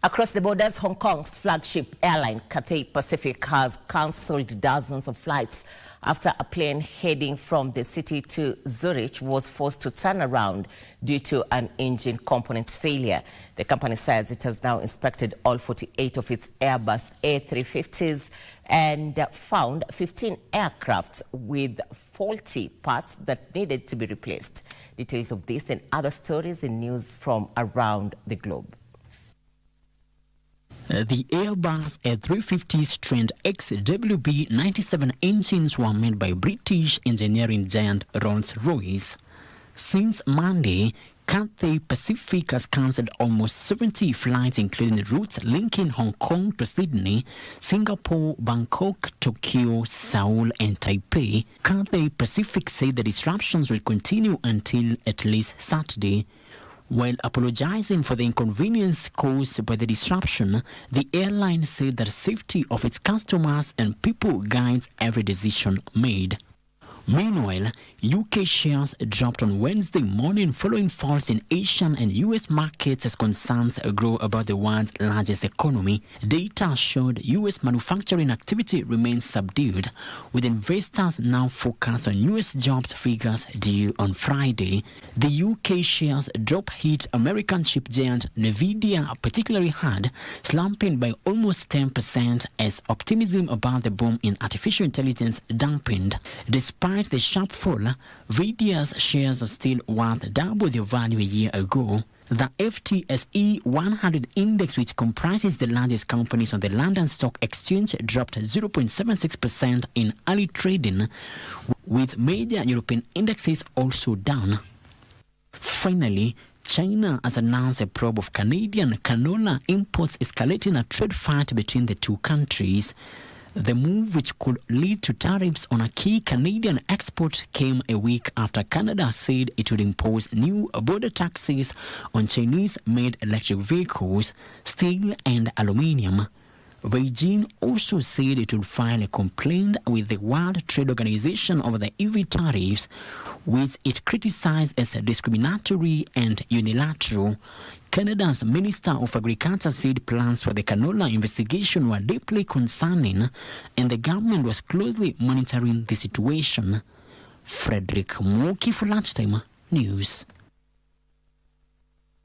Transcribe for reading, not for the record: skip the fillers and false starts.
Across the borders, Hong Kong's flagship airline Cathay Pacific has cancelled dozens of flights after a plane heading from the city to Zurich was forced to turn around due to an engine component failure. The company says it has now inspected all 48 of its Airbus A350s and found 15 aircrafts with faulty parts that needed to be replaced. Details of this and other stories in news from around the globe. The Airbus A350s Trent XWB-97 engines were made by British engineering giant Rolls-Royce. Since Monday, Cathay Pacific has cancelled almost 70 flights, including routes linking Hong Kong to Sydney, Singapore, Bangkok, Tokyo, Seoul, and Taipei. Cathay Pacific said the disruptions will continue until at least Saturday. While apologizing for the inconvenience caused by the disruption, the airline said that safety of its customers and people guides every decision made. Meanwhile, UK shares dropped on Wednesday morning following falls in Asian and US markets as concerns grow about the world's largest economy. Data showed US manufacturing activity remains subdued, with investors now focused on US jobs figures due on Friday. The UK shares drop hit American chip giant Nvidia particularly hard, slumping by almost 10% as optimism about the boom in artificial intelligence dampened. Despite the sharp fall, Nvidia's shares are still worth double their value a year ago. The FTSE 100 index, which comprises the largest companies on the London Stock Exchange, dropped 0.76% in early trading, with major European indexes also down. Finally, China has announced a probe of Canadian canola imports, escalating a trade fight between the two countries. The move, which could lead to tariffs on a key Canadian export, came a week after Canada said it would impose new border taxes on Chinese-made electric vehicles, steel and aluminium. Beijing also said it would file a complaint with the World Trade Organization over the EV tariffs, which it criticized as discriminatory and unilateral. Canada's Minister of Agriculture said plans for the canola investigation were deeply concerning, and the government was closely monitoring the situation. Frederick Mwoki for Lunchtime News.